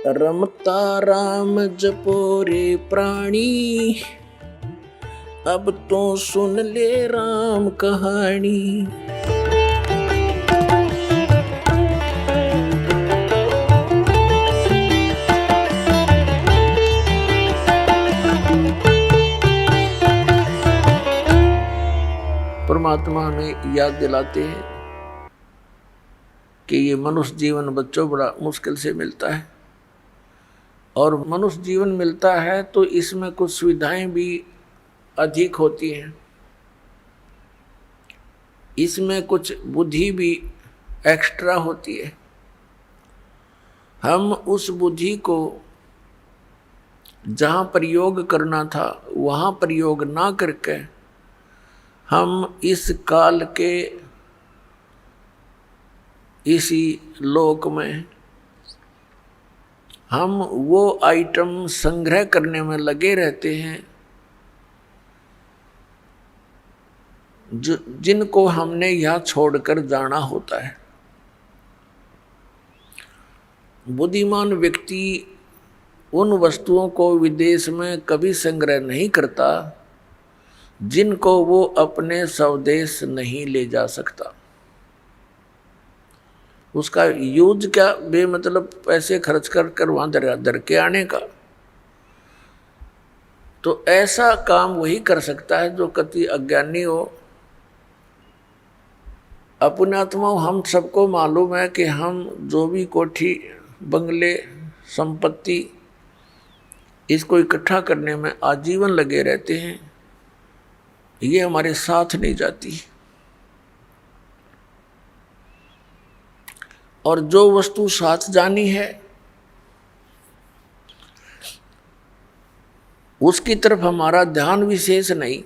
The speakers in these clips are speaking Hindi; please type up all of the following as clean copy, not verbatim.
रमता राम जपो रे प्राणी, अब तो सुन ले राम कहानी। परमात्मा हमें याद दिलाते हैं कि ये मनुष्य जीवन बच्चों बड़ा मुश्किल से मिलता है, और मनुष्य जीवन मिलता है तो इसमें कुछ सुविधाएं भी अधिक होती हैं, इसमें कुछ बुद्धि भी एक्स्ट्रा होती है। हम उस बुद्धि को जहाँ प्रयोग करना था वहाँ प्रयोग ना करके हम इस काल के इसी लोक में हम वो आइटम संग्रह करने में लगे रहते हैं जिनको हमने यहाँ छोड़कर जाना होता है। बुद्धिमान व्यक्ति उन वस्तुओं को विदेश में कभी संग्रह नहीं करता जिनको वो अपने स्वदेश नहीं ले जा सकता। उसका यूज क्या, बेमतलब पैसे खर्च कर वहां दर के आने का। तो ऐसा काम वही कर सकता है जो कति अज्ञानी हो। अपने आत्मा हम सबको मालूम है कि हम जो भी कोठी बंगले संपत्ति इसको इकट्ठा करने में आजीवन लगे रहते हैं, ये हमारे साथ नहीं जाती। और जो वस्तु साथ जानी है उसकी तरफ हमारा ध्यान विशेष नहीं,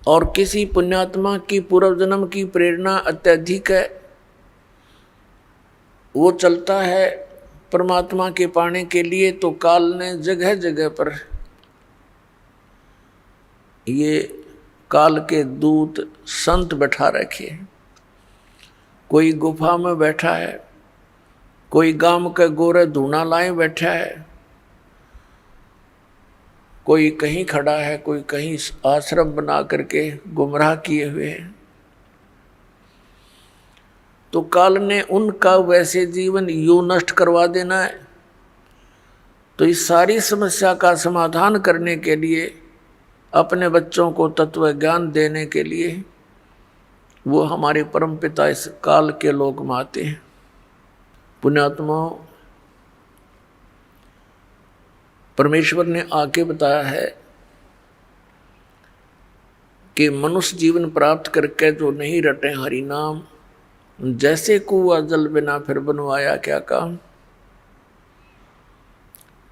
और किसी पुण्यात्मा की पूर्व जन्म की प्रेरणा अत्यधिक है, वो चलता है परमात्मा के पाने के लिए, तो काल ने जगह जगह पर ये काल के दूत संत बैठा रखे हैं। कोई गुफा में बैठा है, कोई गांव के गोरे धूना लाए बैठा है, कोई कहीं खड़ा है, कोई कहीं आश्रम बना करके गुमराह किए हुए हैं। तो काल ने उनका वैसे जीवन यूं नष्ट करवा देना है। तो इस सारी समस्या का समाधान करने के लिए, अपने बच्चों को तत्व ज्ञान देने के लिए वो हमारे परम पिता इस काल के लोक में आते हैं। पुण्यात्मा, परमेश्वर ने आके बताया है कि मनुष्य जीवन प्राप्त करके जो नहीं रटे हरि नाम, जैसे कुआं जल बिना फिर बनवाया क्या काम।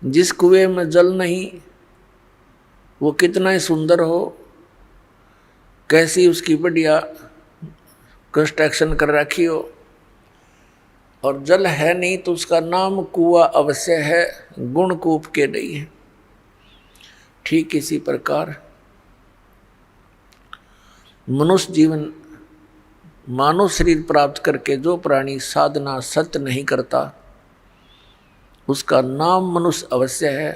जिस कुएं में जल नहीं वो कितना ही सुंदर हो, कैसी उसकी बढ़िया कंस्ट्रक्शन कर रखी हो, और जल है नहीं तो उसका नाम कुआं अवश्य है, गुण कूप के नहीं है। ठीक इसी प्रकार मनुष्य जीवन मानव शरीर प्राप्त करके जो प्राणी साधना सत्य नहीं करता उसका नाम मनुष्य अवश्य है,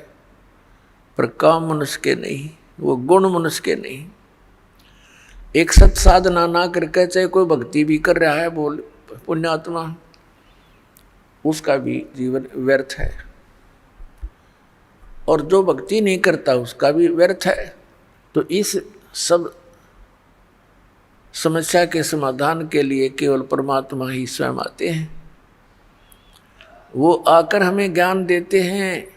पर काम मनुष्य के नहीं, वो गुण मनुष्य के नहीं। एक सत साधना ना करके चाहे कोई भक्ति भी कर रहा है बोल पुण्यात्मा, उसका भी जीवन व्यर्थ है, और जो भक्ति नहीं करता उसका भी व्यर्थ है। तो इस सब समस्या के समाधान के लिए केवल परमात्मा ही स्वयं आते हैं। वो आकर हमें ज्ञान देते हैं।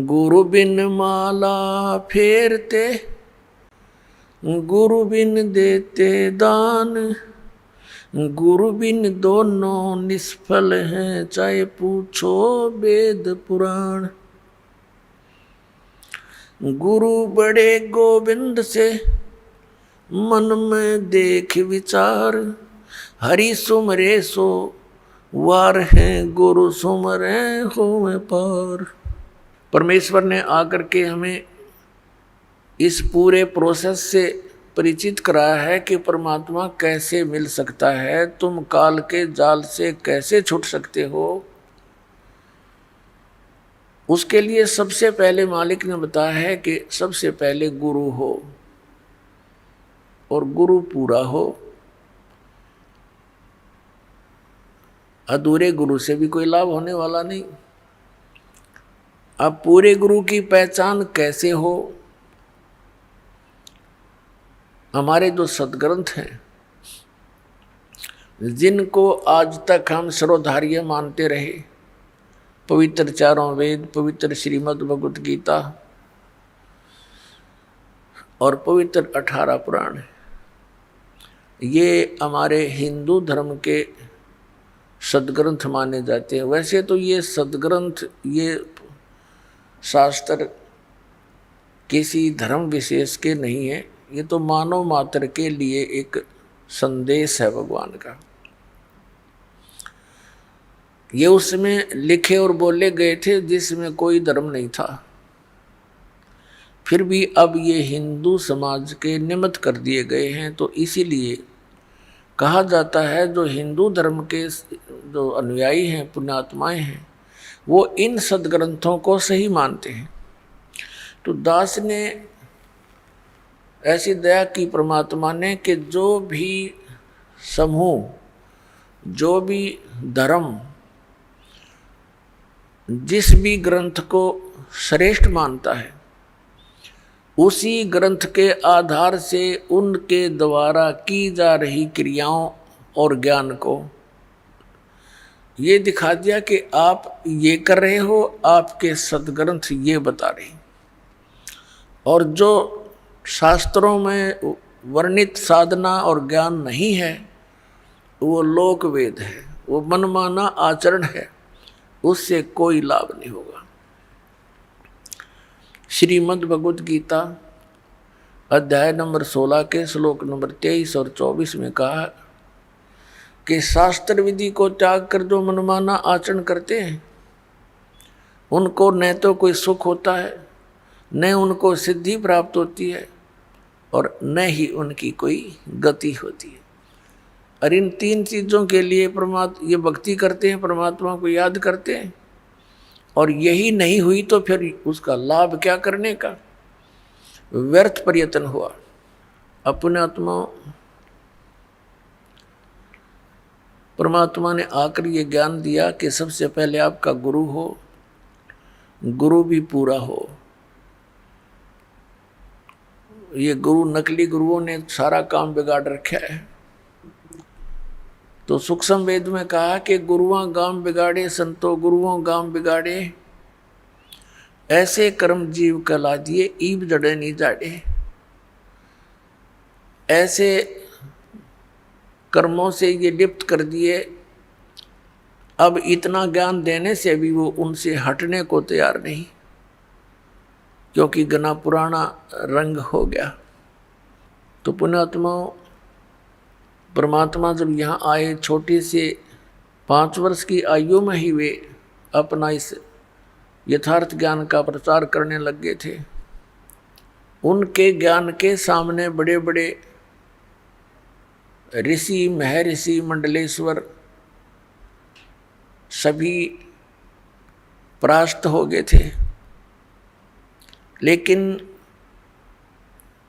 गुरु बिन माला फेरते, गुरु बिन देते दान, गुरु बिन दोनों निष्फल हैं, चाहे पूछो वेद पुराण। गुरु बड़े गोविंद से मन में देख विचार, हरि सुमरे सो वार है, गुरु सुमरे होवे पार। परमेश्वर ने आकर के हमें इस पूरे प्रोसेस से परिचित कराया है कि परमात्मा कैसे मिल सकता है, तुम काल के जाल से कैसे छूट सकते हो। उसके लिए सबसे पहले मालिक ने बताया है कि सबसे पहले गुरु हो, और गुरु पूरा हो। अधूरे गुरु से भी कोई लाभ होने वाला नहीं। अब पूरे गुरु की पहचान कैसे हो? हमारे जो सदग्रंथ हैं, जिनको आज तक हम सर्वधार्य मानते रहे, पवित्र चारों वेद, पवित्र श्रीमद् भगवत गीता और पवित्र 18 पुराण, ये हमारे हिंदू धर्म के सदग्रंथ माने जाते हैं। वैसे तो ये सदग्रंथ, ये शास्त्र किसी धर्म विशेष के नहीं है, ये तो मानव मात्र के लिए एक संदेश है भगवान का। ये उसमें लिखे और बोले गए थे जिसमें कोई धर्म नहीं था। फिर भी अब ये हिंदू समाज के निमित्त कर दिए गए हैं, तो इसीलिए कहा जाता है जो हिंदू धर्म के जो अनुयायी हैं, पुण्यात्माएं हैं, वो इन सदग्रंथों को सही मानते हैं। तो दास ने ऐसी दया की परमात्मा ने कि जो भी समूह, जो भी धर्म जिस भी ग्रंथ को श्रेष्ठ मानता है, उसी ग्रंथ के आधार से उनके द्वारा की जा रही क्रियाओं और ज्ञान को ये दिखा दिया कि आप ये कर रहे हो, आपके सदग्रंथ ये बता रहे। और जो शास्त्रों में वर्णित साधना और ज्ञान नहीं है, वो लोक वेद है, वो मनमाना आचरण है, उससे कोई लाभ नहीं होगा। श्रीमद् भगवत गीता अध्याय नंबर 16 के श्लोक नंबर 23 और 24 में कहा कि शास्त्र विधि को त्याग कर जो मनमाना आचरण करते हैं, उनको न तो कोई सुख होता है, न उनको सिद्धि प्राप्त होती है, और न ही उनकी कोई गति होती है। और इन तीन चीज़ों के लिए परमात्मा ये भक्ति करते हैं, परमात्मा को याद करते हैं, और यही नहीं हुई तो फिर उसका लाभ क्या करने का? व्यर्थ प्रयत्न हुआ। अपने आत्मा परमात्मा ने आकर ये ज्ञान दिया कि सबसे पहले आपका गुरु हो, गुरु भी पूरा हो। ये गुरु, नकली गुरुओं ने सारा काम बिगाड़ रखा है। तो सूक्ष्म वेद में कहा कि गुरुआं गाम बिगाड़े, संतो गुरुओं गाम बिगाड़े, ऐसे कर्म जीव कला दिए, ईब जड़े नहीं जाड़े। ऐसे कर्मों से ये लिप्त कर दिए, अब इतना ज्ञान देने से भी वो उनसे हटने को तैयार नहीं, क्योंकि घना पुराना रंग हो गया। तो पुण्यात्माओं, परमात्मा जब यहाँ आए, छोटे से 5 वर्ष की आयु में ही वे अपना इस यथार्थ ज्ञान का प्रचार करने लग गए थे। उनके ज्ञान के सामने बड़े बड़े ऋषि, महर्षि, मंडलेश्वर सभी परास्त हो गए थे। लेकिन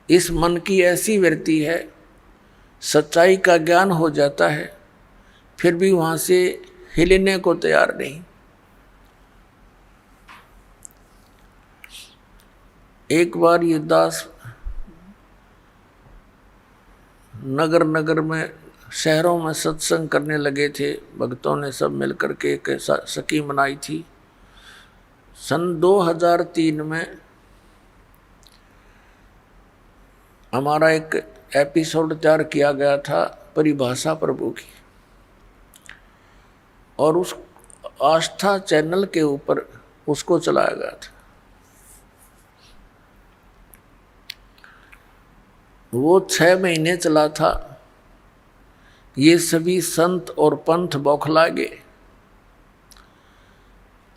इस मन की ऐसी वृत्ति है, सच्चाई का ज्ञान हो जाता है, फिर भी वहाँ से हिलने को तैयार नहीं। एक बार ये दास नगर नगर में, शहरों में सत्संग करने लगे थे। भक्तों ने सब मिलकर के एक स्कीम बनाई थी। सन 2003 में हमारा एक एपिसोड तैयार किया गया था परिभाषा प्रभु की, और उस आस्था चैनल के ऊपर उसको चलाया गया था। वो 6 महीने चला था। ये सभी संत और पंथ बौखला गए।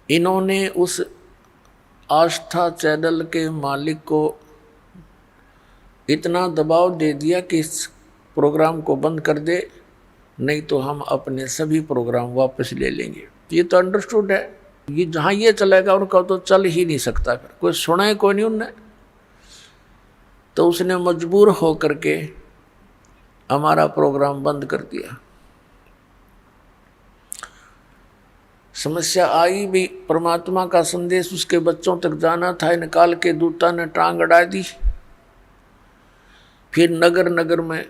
इन्होंने उस आस्था चैनल के मालिक को इतना दबाव दे दिया कि इस प्रोग्राम को बंद कर दे, नहीं तो हम अपने सभी प्रोग्राम वापस ले लेंगे। ये तो अंडरस्टूड है, ये जहाँ ये चलेगा उनका तो चल ही नहीं सकता, फिर कोई सुना है कोई नहीं उनने। तो उसने मजबूर हो करके हमारा प्रोग्राम बंद कर दिया। समस्या आई भी, परमात्मा का संदेश उसके बच्चों तक जाना था, निकाल के दूता ने टांग अड़ा दी। फिर नगर नगर में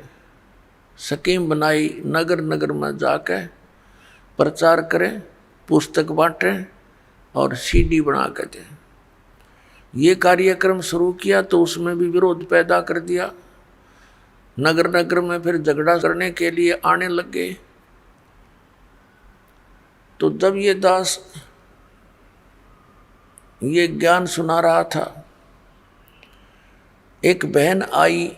स्कीम बनाई, नगर नगर में जाकर प्रचार करें, पुस्तक बांटें और सीडी बना कर दें। ये कार्यक्रम शुरू किया तो उसमें भी विरोध पैदा कर दिया। नगर नगर में फिर झगड़ा करने के लिए आने लग गए। तो जब ये दास ये ज्ञान सुना रहा था, एक बहन आई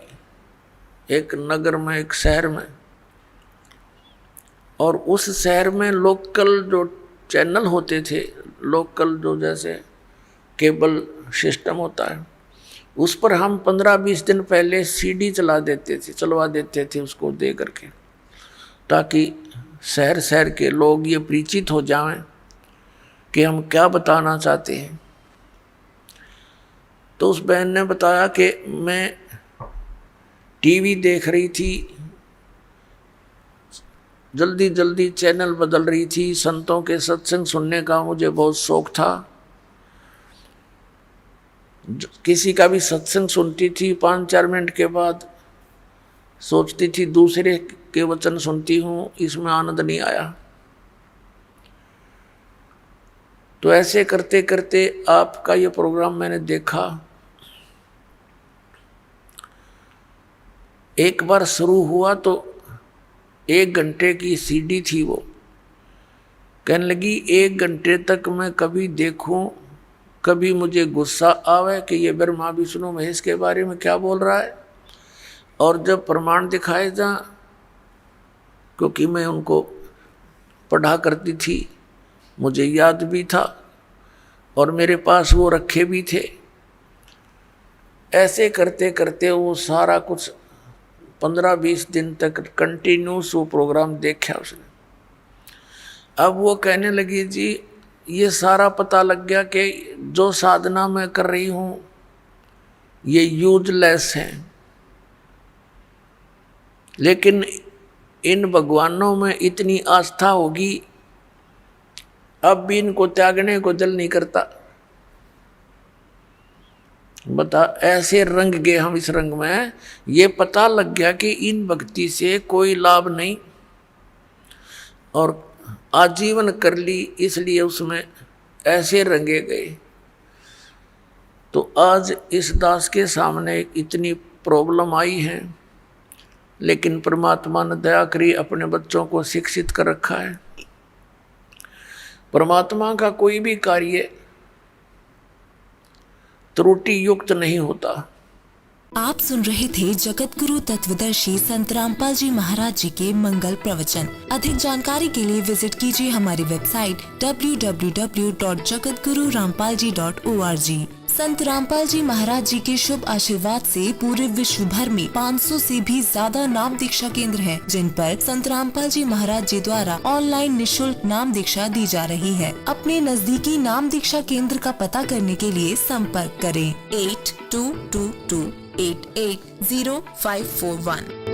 एक नगर में, एक शहर में, और उस शहर में लोकल जो चैनल होते थे, लोकल जो जैसे केबल सिस्टम होता है, उस पर हम 15-20 दिन पहले सीडी चलवा देते थे उसको दे करके, ताकि शहर शहर के लोग ये परिचित हो जाएं कि हम क्या बताना चाहते हैं। तो उस बहन ने बताया कि मैं टीवी देख रही थी, जल्दी जल्दी चैनल बदल रही थी, संतों के सत्संग सुनने का मुझे बहुत शौक था। किसी का भी सत्संग सुनती थी, 5-4 मिनट के बाद सोचती थी दूसरे के वचन सुनती हूँ, इसमें आनंद नहीं आया। तो ऐसे करते करते आपका ये प्रोग्राम मैंने देखा। एक बार शुरू हुआ तो 1 घंटे की सीडी थी, वो कहने लगी 1 घंटे तक मैं कभी देखूं, कभी मुझे गुस्सा आवे कि ये ब्रह्मा विष्णु महेश के बारे में क्या बोल रहा है, और जब प्रमाण दिखाए जा, क्योंकि मैं उनको पढ़ा करती थी, मुझे याद भी था और मेरे पास वो रखे भी थे। ऐसे करते करते वो सारा कुछ 15-20 दिन तक कंटिन्यूस वो प्रोग्राम देखा उसने। अब वो कहने लगी जी ये सारा पता लग गया कि जो साधना मैं कर रही हूँ ये यूजलेस है, लेकिन इन भगवानों में इतनी आस्था होगी, अब भी इनको त्यागने को दिल नहीं करता। बता, ऐसे रंग गए हम इस रंग में, ये पता लग गया कि इन भक्ति से कोई लाभ नहीं, और आजीवन कर ली, इसलिए उसमें ऐसे रंगे गए। तो आज इस दास के सामने इतनी प्रॉब्लम आई है, लेकिन परमात्मा ने दया करी, अपने बच्चों को शिक्षित कर रखा है। परमात्मा का कोई भी कार्य त्रुटि युक्त नहीं होता। आप सुन रहे थे जगत गुरु तत्वदर्शी संत रामपाल जी महाराज जी के मंगल प्रवचन। अधिक जानकारी के लिए विजिट कीजिए हमारी वेबसाइट www.jagatgururampalji.org। संत रामपाल जी महाराज जी के शुभ आशीर्वाद से पूरे विश्व भर में 500 से भी ज्यादा नाम दीक्षा केंद्र हैं, जिन पर संत रामपाल जी महाराज जी द्वारा ऑनलाइन निशुल्क नाम दीक्षा दी जा रही है। अपने नजदीकी नाम दीक्षा केंद्र का पता करने के लिए संपर्क करें 8222880541।